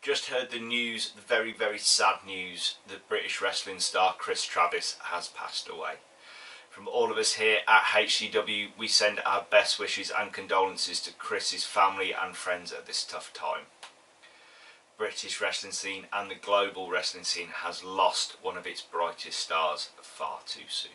Just heard the news, the very, very sad news, that British wrestling star Chris Travis has passed away. From all of us here at HCW, we send our best wishes and condolences to Chris's family and friends at this tough time. British wrestling scene and the global wrestling scene has lost one of its brightest stars far too soon.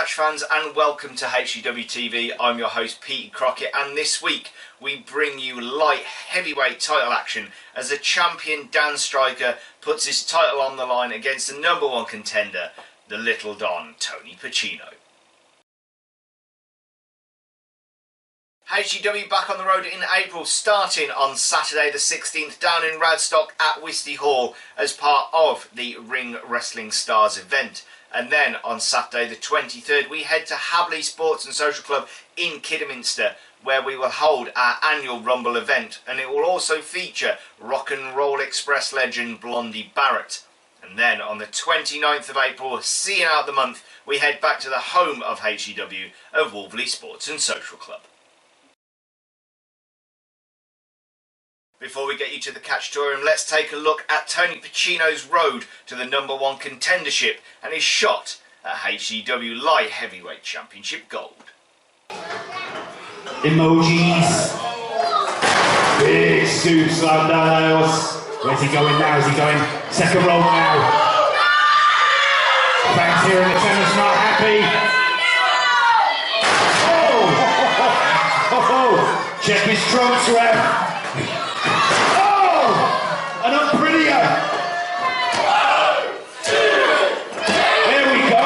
Fans, and welcome to HCW TV. I'm your host Pete Crockett, and this week we bring you light heavyweight title action as the champion Dan Striker puts his title on the line against the #1 contender, the Little Don Tony Pacino. HCW back on the road in April, starting on Saturday the 16th down in Radstock at Wisty Hall as part of the Ring Wrestling Stars event. And then on Saturday the 23rd we head to Habley Sports and Social Club in Kidderminster, where we will hold our annual Rumble event, and it will also feature Rock and Roll Express legend Blondie Barrett. And then on the 29th of April, seeing out the month, we head back to the home of HCW of Wolverley Sports and Social Club. Before we get you to the Catchatorium, let's take a look at Tony Pacino's road to the #1 contendership and his shot at HCW Light Heavyweight Championship Gold. Emojis. Big scoop slam down aisles. Where's he going now? Is he going second row now? Fans here in attendance not happy. Oh! Check his trunks, ref. And unprettier. 1, 2, 3. There we go.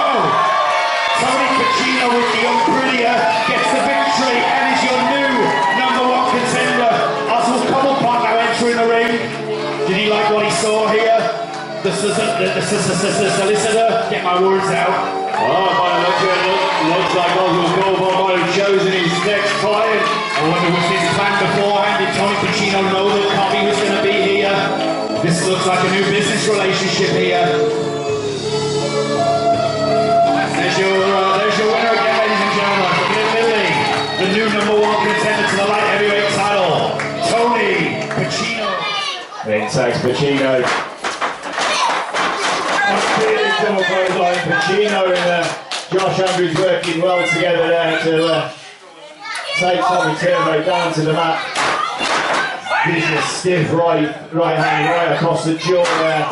Tony Pacino with the unprettier gets the victory and is your new #1 contender. Oswald Cobblepot now entering the ring. Did he like what he saw here? The solicitor, get my words out. Oh, by the look at it, looks like Oswald Cobblepot might have chosen his next client. I wonder was this plan beforehand? Did Tony Pacino know that Bobby was going to be here? This looks like a new business relationship here. There's your winner again, ladies and gentlemen, from Italy, the new #1 contender to the light heavyweight title, Tony Pacino. Then takes Pacino. Big double clothesline. Pacino and Josh Andrews working well together there to take Tommy Turbo down to the mat. Gives a stiff right hand right across the jaw there.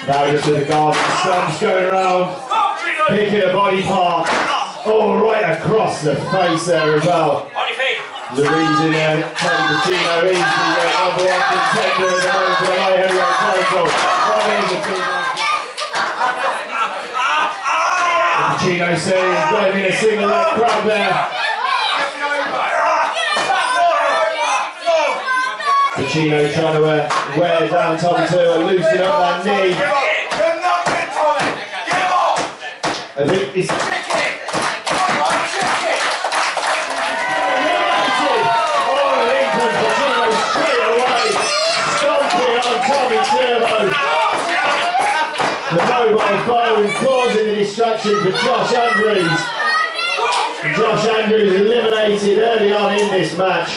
Now just with the guard stumps going around, picking a body part. Oh, right across the face there as well. The reason Tony Pacino is the #1 contender at the moment for the light heavyweight title. Pacino said he's got him in a single leg crowd there. Pacino trying to wear down Tommy Turbo, loosen up that knee. I think he's... The mobile phone causing the distraction for Josh Andrews. And Josh Andrews eliminated early on in this match.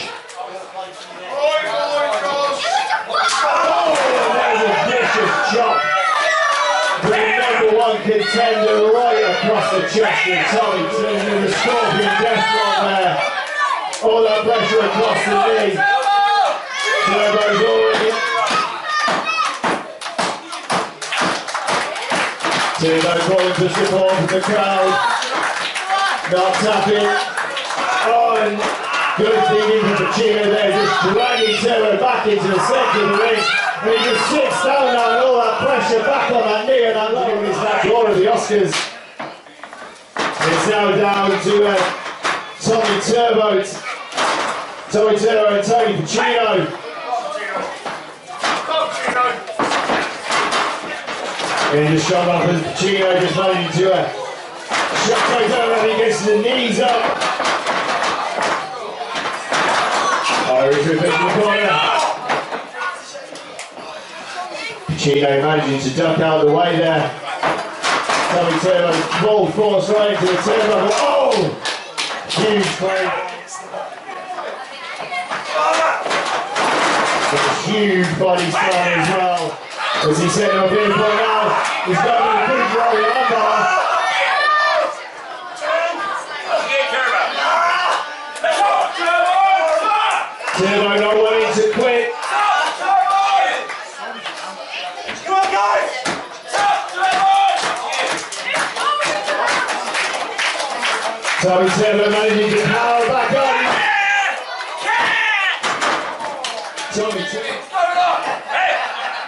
Oh, there's a vicious chop. For the #1 contender right across the chest of Tommy Turner with a scorpion death drop there. All that pressure across the knee. Turbo's already. Turbo calling for support from the crowd. Not tapping. Oh, and good thing in for Pacino there, just dragging Turbo back into the centre of the ring. And he just sits down now and all that pressure back on that knee and that low is that glory of the Oscars. It's now down to Tommy Turbo and Tony Pacino. And just shot off as Pacino just managing to shot right down and he gets the knees up. Irish whip into the corner. Pacino managing to duck out of the way there. Tommy Turbo full force right into the turbo. Oh! Huge play. A huge body slam as well. As he's setting up here for now, he's got a big rolling armbar. Turbo not wanting to quit. Come on, guys! Tommy Turbo managing to power back on. Tommy Turbo.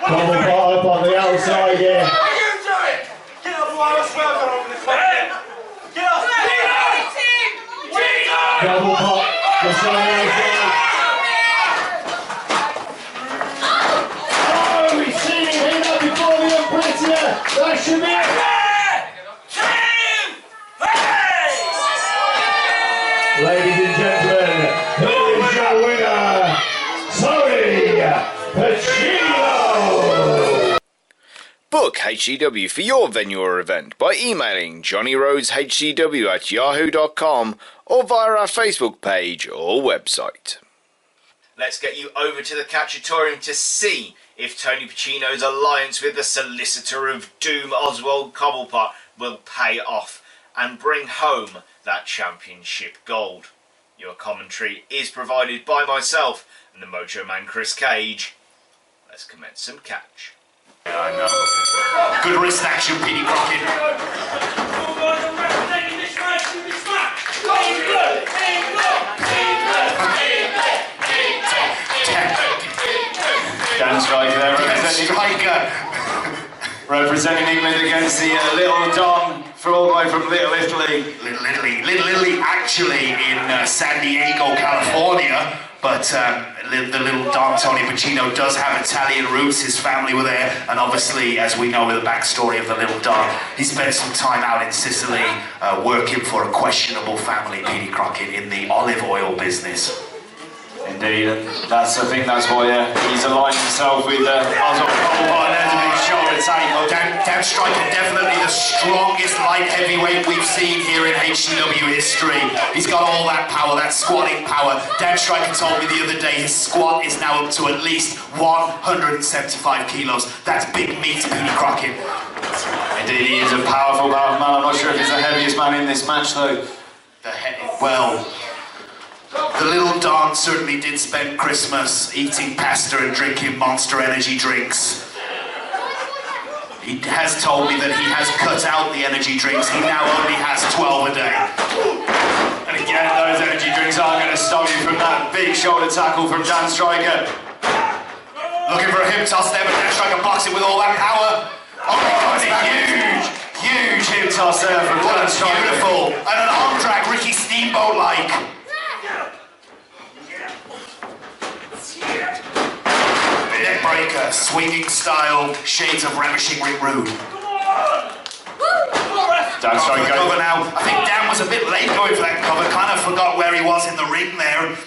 Double pot up on the outside here. What are you doing? Get up, boy, I swear I'm over the clock. Get up! Double pot, just on the outside. Oh, we've seen him hit up before the Unprettier. That should be it. Ladies and gentlemen, here is your winner, Tony Pacino! Book HCW for your venue or event by emailing johnnyroadshcw@yahoo.com or via our Facebook page or website. Let's get you over to the Catchatorium to see if Tony Pacino's alliance with the Solicitor of Doom, Oswald Cobblepot, will pay off and bring home that championship gold. Your commentary is provided by myself and the Mojo Man Chris Cage. Let's commence some catch. Yeah, I know. Good wrist action, Petey Crockett. Dan Striker there, representing England against the Little Don from all the way from Little Italy. Little Italy, actually in San Diego, California, but the Little Don Tony Pacino does have Italian roots. His family were there, and obviously, as we know with the backstory of the Little Don, he spent some time out in Sicily working for a questionable family, Petey Crockett, in the olive oil business. Indeed, and I think that's why he's aligned himself with Oswald Cobblepot. There's a big shoulder tackle. Dan Striker, definitely the strongest light heavyweight we've seen here in HCW history. He's got all that power, that squatting power. Dan Striker told me the other day his squat is now up to at least 175 kilos. That's big meat, Petey Crockett. Indeed, he is a powerful man. I'm not sure if he's the heaviest man in this match, though. The Little Don certainly did spend Christmas eating pasta and drinking Monster energy drinks. He has told me that he has cut out the energy drinks. He now only has 12 a day. And again, those energy drinks aren't going to stop you from that big shoulder tackle from Dan Striker. Looking for a hip toss there, but Dan Striker blocks it with all that power. Oh, it's a huge hip toss there from Dan Striker. Beautiful. And an arm drag, Ricky Steamboat-like. Neck breaker, swinging style, shades of ravishing Rick Rude. Dan Striker cover now. I think Dan was a bit late going for that cover, kind of forgot where he was in the ring there.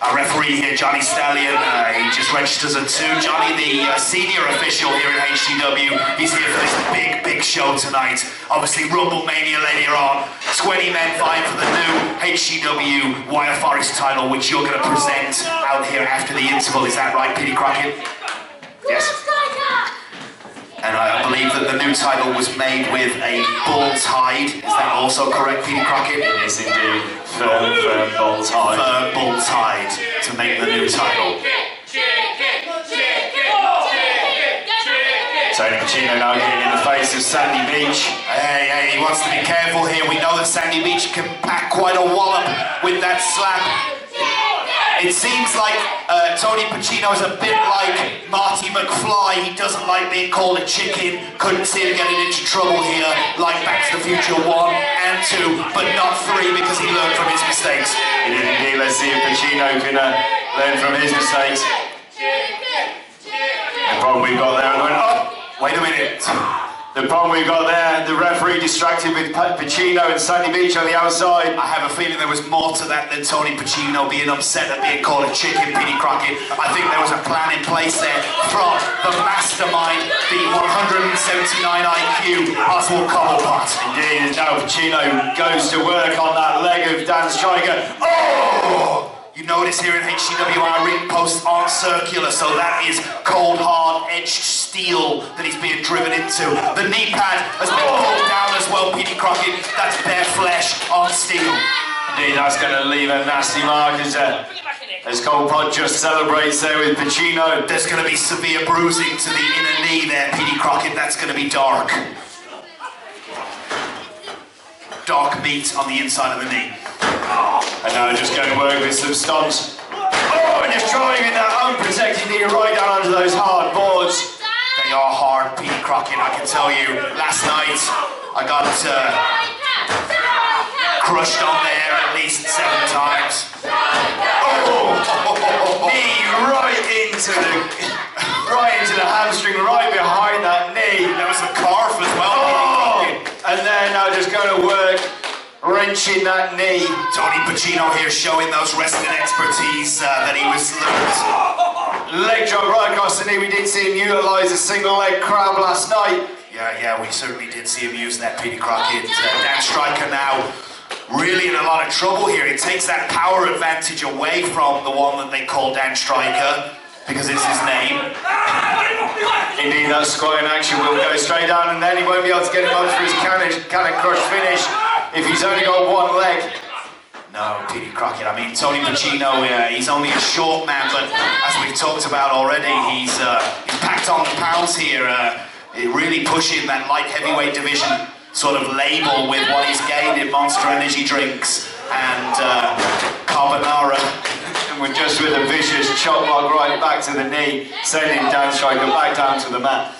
Our referee here, Johnny Stallion, he just registers a 2. Johnny, the senior official here at HCW, he's here for this big show tonight. Obviously, Rumble Mania later on. 20 men vying for the new HCW Wire Forest title, which you're going to present out here after the interval. Is that right, Petey Crockett? Yes. And I believe that the new title was made with a bull's hide. Is that also correct, Petey Crockett? It is indeed. Firm bull tide. Firm bull tide to make the new title. Tony Pacino now getting in the face of Sandy Beach. Hey, he wants to be careful here. We know that Sandy Beach can pack quite a wallop with that slap. It seems like Tony Pacino is a bit like Marty McFly. He doesn't like being called a chicken. Couldn't see him getting into trouble here, like Back to the Future 1 and 2, but not 3 because he learned from his mistakes. He did indeed. Let's see if Pacino can learn from his mistakes. The problem we've got there, Wait a minute. the problem we've got there, the referee distracted with Pacino and Sandy Beach on the outside. I have a feeling there was more to that than Tony Pacino being upset at being called a chicken, Petey Crockett. I think there was a plan in place there from the mastermind, the 179 IQ Oswald Cobblepot. Indeed, now Pacino goes to work on that leg of Dan Stryker. Oh! You notice here in HCW our ring posts aren't circular, so that is cold, hard, edged steel that he's being driven into. The knee pad has been pulled down as well, Petey Crockett. That's bare flesh on steel. Indeed, that's going to leave a nasty mark as Cobblepot just celebrates there with Pacino. There's going to be severe bruising to the inner knee there, Petey Crockett. That's going to be dark. Dark meat on the inside of the knee. And now just going to work with some stomps. Oh, and just driving that unprotected knee right down onto those hard boards. They are hard, Petey Crockett, I can tell you. Last night, I got crushed on there at least 7 times. Oh, knee right into the hamstring, right behind that knee. There was a calf as well, Petey Crockett. And then now just going to work, wrenching that knee. Tony Pacino here showing those wrestling expertise that he was learned. Leg drop right across the knee. We did see him utilise a single leg crab last night. Yeah, we certainly did see him use that, Petey Crockett. Dan Stryker now really in a lot of trouble here. It takes that power advantage away from the one that they call Dan Stryker, because it's his name. Indeed, that squat in action will go straight down, and then he won't be able to get him up for his cannon crush finish if he's only got one leg. No, Petey Crockett. I mean, Tony Pacino, he's only a short man, but as we've talked about already, he's packed on the pounds here, really pushing that light heavyweight division sort of label with what he's gained in Monster Energy drinks and carbonara. And we're just with a vicious chop block right back to the knee, sending Dan Stryker back down to the mat.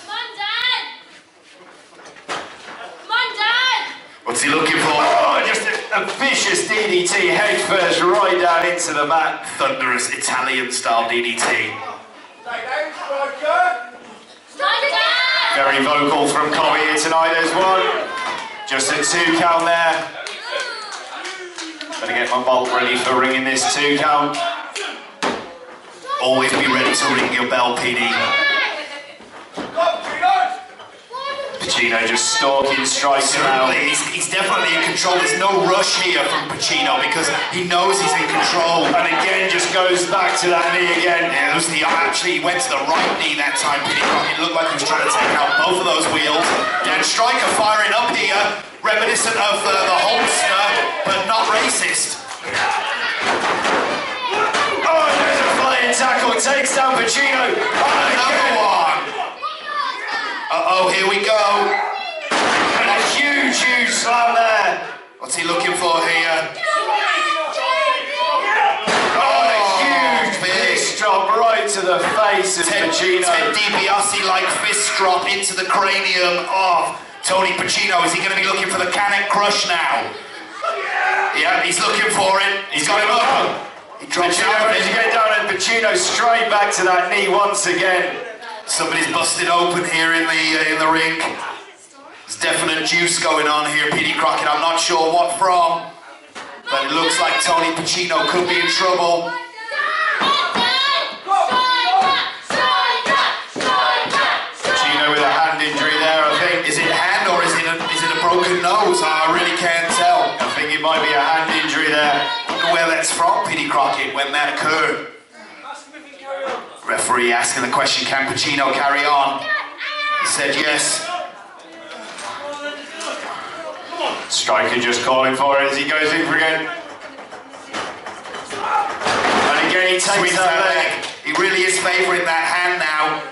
What's he looking for? Oh, just a vicious DDT, head first, right down into the mat. Thunderous Italian-style DDT. Very vocal from Cobby here tonight, there's one. Just a 2 count there. Better get my bolt ready for ringing this 2 count. Always be ready to ring your bell, PD. Pacino just stalking Stryker now. He's definitely in control. There's no rush here from Pacino because he knows he's in control. And again, just goes back to that knee again. Yeah, actually, he went to the right knee that time. It looked like he was trying to take out both of those wheels. And Stryker firing up here, reminiscent of the Holster, but not racist. Oh, there's a flying tackle, takes down Pacino. Another one. Uh-oh, here we go. And a huge slam there. What's he looking for here? Oh, a huge fist drop right to the face of Pacino. Ted DiBiase-like fist drop into the cranium of Tony Pacino. Is he going to be looking for the Canet Crush now? Yeah, he's looking for it. He's got him up. He drops Pacino ready to get down, and Pacino straight back to that knee once again. Somebody's busted open here in the ring. There's definite juice going on here, Petey Crockett. I'm not sure what from, but it looks like Tony Pacino could be in trouble. Pacino with a hand injury there, I think. Is it hand or is it a broken nose? I really can't tell. I think it might be a hand injury there. I wonder where that's from, Petey Crockett, when that occurred. Referee asking the question, can Pacino carry on? He said yes. Stryker just calling for it as he goes in for again. he takes that leg. He really is favouring that hand now.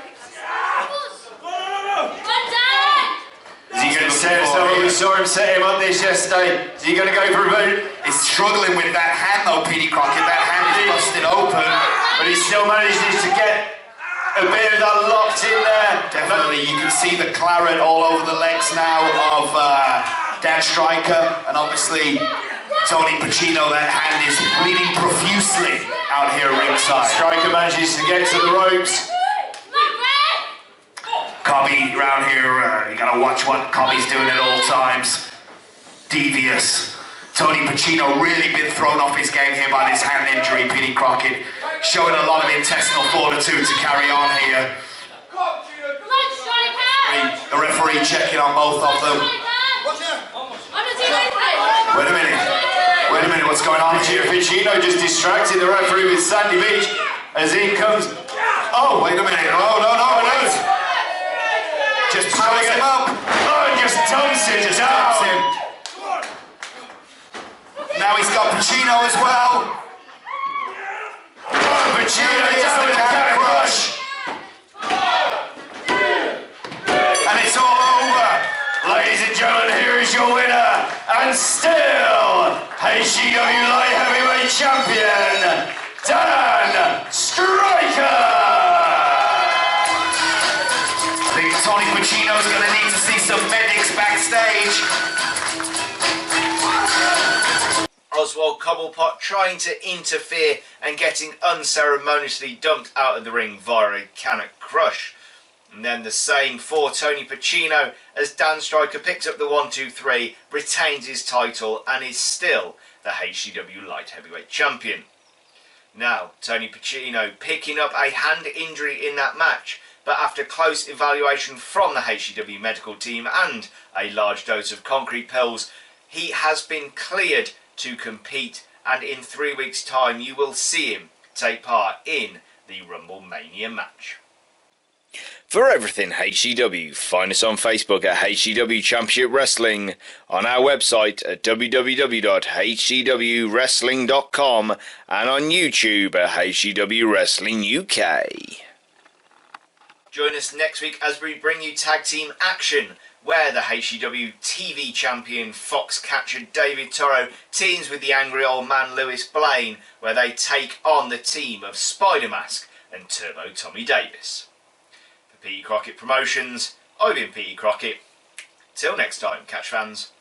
Is he going to set it up? We saw him set him up this yesterday. Is he going to go for a boot? He's struggling with that hand though, Petey Crockett. That hand is busted open. But he still manages to get a bit of that locked in there. Definitely, you can see the claret all over the legs now of Dan Stryker, and obviously Tony Pacino, that hand is bleeding profusely out here ringside. Stryker manages to get to the ropes. Cobby round here, you gotta watch what Cobby's doing at all times. Devious. Tony Pacino really been thrown off his game here by this hand injury. Petey Crockett showing a lot of intestinal fortitude to carry on here. The referee checking on both of them. Wait a minute, what's going on here? Pacino just distracted the referee with Sandy Beach as in comes. Oh, wait a minute, no, wait. Just powers him up. Oh, just dumps him down. Now he's got Pacino as well. Oh, Pacino down with the cat crush. And it's all over. Ladies and gentlemen, here is your winner, and still HCW Light Heavyweight Champion, Dan Stryker. I think Tony Pacino's going to need to see some medics backstage. Oswald Cobblepot trying to interfere and getting unceremoniously dumped out of the ring via a Canuck crush. And then the same for Tony Pacino as Dan Stryker picks up the 1-2-3, retains his title and is still the HCW Light Heavyweight Champion. Now, Tony Pacino picking up a hand injury in that match, but after close evaluation from the HCW medical team and a large dose of concrete pills, he has been cleared to compete, and in 3 weeks' time you will see him take part in the Rumble Mania match. For everything HCW, find us on Facebook at HCW Championship Wrestling, on our website at www.hcwwrestling.com, and on YouTube at HCW Wrestling UK. Join us next week as we bring you tag team action, where the HCW TV champion Foxcatcher David Toro teams with the angry old man Lewis Blaine, where they take on the team of Spider Mask and Turbo Tommy Davis. For Petey Crockett Promotions, I've been Petey Crockett. Till next time, catch fans.